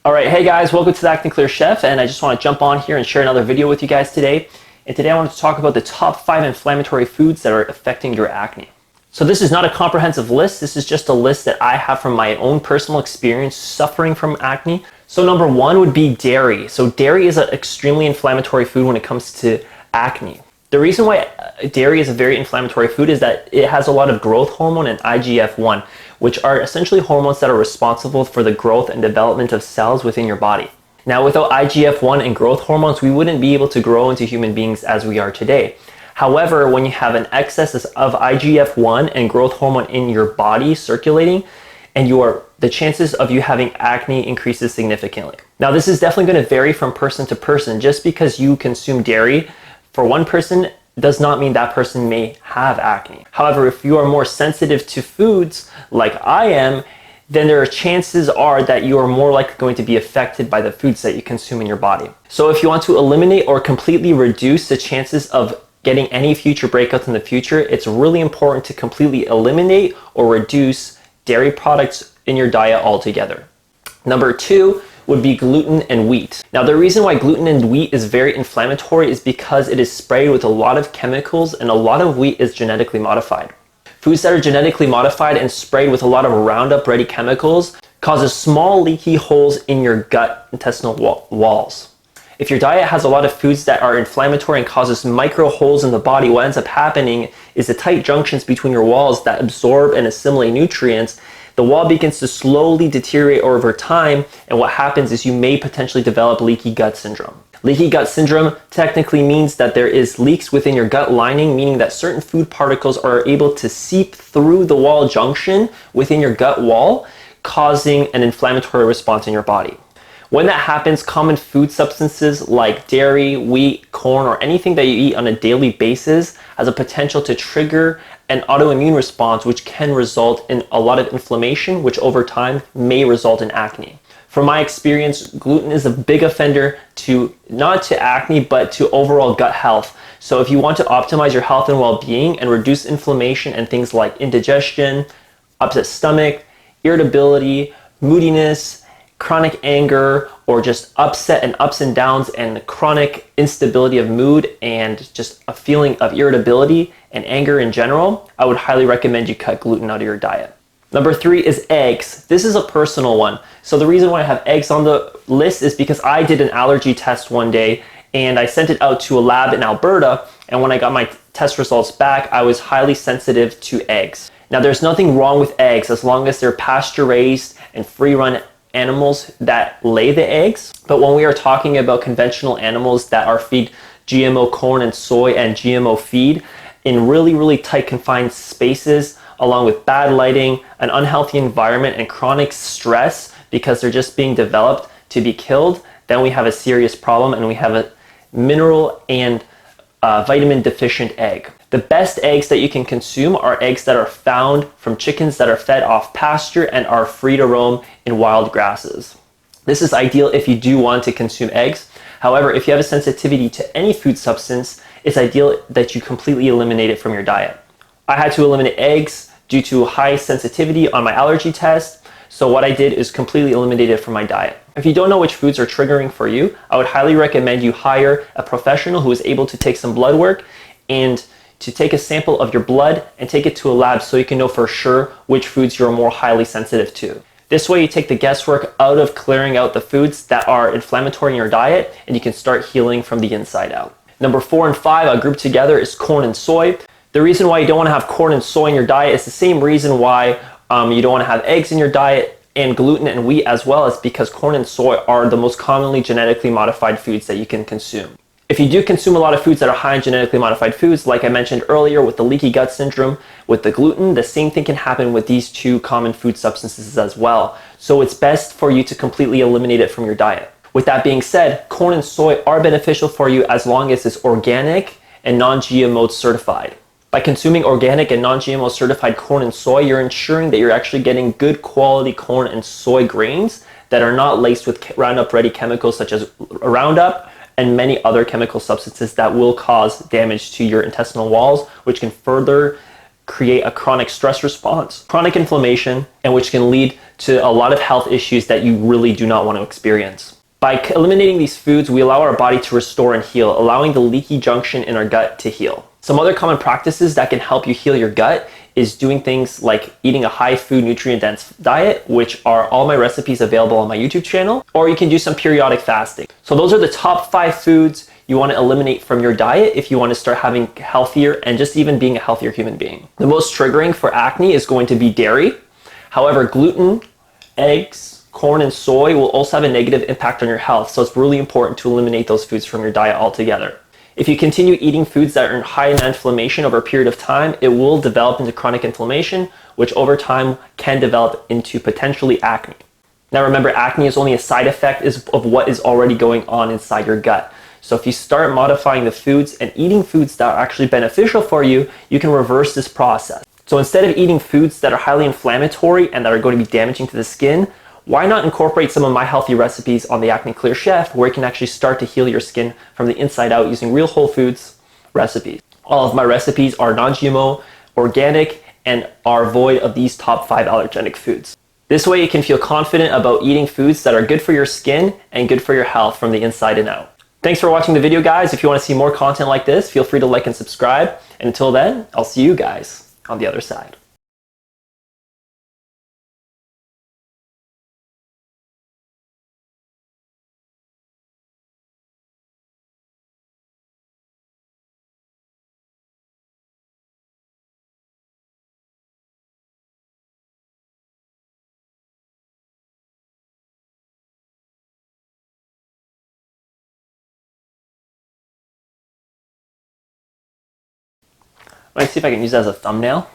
All right, hey guys, welcome to the Acne Clear Chef, and I just want to jump on here and share another video with you guys today. And today I want to talk about the top 5 inflammatory foods that are affecting your acne. So this is not a comprehensive list, this is just a list that I have from my own personal experience suffering from acne. So number 1 would be dairy. So dairy is an extremely inflammatory food when it comes to acne. The reason why dairy is a very inflammatory food is that it has a lot of growth hormone and IGF-1, which are essentially hormones that are responsible for the growth and development of cells within your body. Now, without IGF-1 and growth hormones, we wouldn't be able to grow into human beings as we are today. However, when you have an excess of IGF-1 and growth hormone in your body circulating, and the chances of you having acne increases significantly. Now, this is definitely going to vary from person to person. Just because you consume dairy, for one person, does not mean that person may have acne. However, if you are more sensitive to foods like I am, then there are chances are that you are more likely going to be affected by the foods that you consume in your body. So if you want to eliminate or completely reduce the chances of getting any future breakouts in the future, it's really important to completely eliminate or reduce dairy products in your diet altogether. Number 2 would be gluten and wheat. Now, the reason why gluten and wheat is very inflammatory is because it is sprayed with a lot of chemicals, and a lot of wheat is genetically modified. Foods that are genetically modified and sprayed with a lot of Roundup Ready chemicals causes small leaky holes in your gut intestinal walls. If your diet has a lot of foods that are inflammatory and causes micro holes in the body, what ends up happening is the tight junctions between your walls that absorb and assimilate nutrients. The wall begins to slowly deteriorate over time, and what happens is you may potentially develop leaky gut syndrome. Leaky gut syndrome technically means that there is leaks within your gut lining, meaning that certain food particles are able to seep through the wall junction within your gut wall, causing an inflammatory response in your body. When that happens, common food substances like dairy, wheat, corn, or anything that you eat on a daily basis has a potential to trigger an autoimmune response, which can result in a lot of inflammation, which over time may result in acne. From my experience, gluten is a big offender to not to acne, but to overall gut health. So if you want to optimize your health and well-being and reduce inflammation and things like indigestion, upset stomach, irritability, moodiness, chronic anger, or just upset and ups and downs and chronic instability of mood and just a feeling of irritability and anger in general, I would highly recommend you cut gluten out of your diet. Number 3 is eggs. This is a personal one. So the reason why I have eggs on the list is because I did an allergy test one day and I sent it out to a lab in Alberta, and when I got my test results back, I was highly sensitive to eggs. Now, there's nothing wrong with eggs as long as they're pasture raised and free-run animals that lay the eggs. But when we are talking about conventional animals that are feed GMO corn and soy and GMO feed in really, really tight confined spaces, along with bad lighting, an unhealthy environment, and chronic stress because they're just being developed to be killed, then we have a serious problem and we have a mineral and vitamin deficient egg. The best eggs that you can consume are eggs that are found from chickens that are fed off pasture and are free to roam in wild grasses. This is ideal if you do want to consume eggs. However, if you have a sensitivity to any food substance, it's ideal that you completely eliminate it from your diet. I had to eliminate eggs due to high sensitivity on my allergy test, so what I did is completely eliminate it from my diet. If you don't know which foods are triggering for you, I would highly recommend you hire a professional who is able to take some blood work and to take a sample of your blood and take it to a lab so you can know for sure which foods you're more highly sensitive to. This way you take the guesswork out of clearing out the foods that are inflammatory in your diet, and you can start healing from the inside out. Number 4 and 5 I grouped together is corn and soy. The reason why you don't want to have corn and soy in your diet is the same reason why you don't want to have eggs in your diet and gluten and wheat as well, is because corn and soy are the most commonly genetically modified foods that you can consume. If you do consume a lot of foods that are high in genetically modified foods, like I mentioned earlier with the leaky gut syndrome, with the gluten, the same thing can happen with these 2 common food substances as well. So it's best for you to completely eliminate it from your diet. With that being said, corn and soy are beneficial for you as long as it's organic and non-GMO certified. By consuming organic and non-GMO certified corn and soy, you're ensuring that you're actually getting good quality corn and soy grains that are not laced with Roundup Ready chemicals such as Roundup and many other chemical substances that will cause damage to your intestinal walls, which can further create a chronic stress response, chronic inflammation, and which can lead to a lot of health issues that you really do not want to experience. By eliminating these foods, we allow our body to restore and heal, allowing the leaky junction in our gut to heal. Some other common practices that can help you heal your gut is doing things like eating a high food, nutrient-dense diet, which are all my recipes available on my YouTube channel, or you can do some periodic fasting. So those are the top 5 foods you want to eliminate from your diet if you want to start having healthier and just even being a healthier human being. The most triggering for acne is going to be dairy. However, gluten, eggs, corn, and soy will also have a negative impact on your health, so it's really important to eliminate those foods from your diet altogether. If you continue eating foods that are high in inflammation over a period of time, it will develop into chronic inflammation, which over time can develop into potentially acne. Now remember, acne is only a side effect of what is already going on inside your gut. So if you start modifying the foods and eating foods that are actually beneficial for you, you can reverse this process. So instead of eating foods that are highly inflammatory and that are going to be damaging to the skin, why not incorporate some of my healthy recipes on the Acne Clear Chef, where you can actually start to heal your skin from the inside out using real whole foods recipes. All of my recipes are non-GMO, organic, and are void of these top 5 allergenic foods. This way you can feel confident about eating foods that are good for your skin and good for your health from the inside and out. Thanks for watching the video, guys. If you want to see more content like this, feel free to like and subscribe. And until then, I'll see you guys on the other side. Let me see if I can use that as a thumbnail.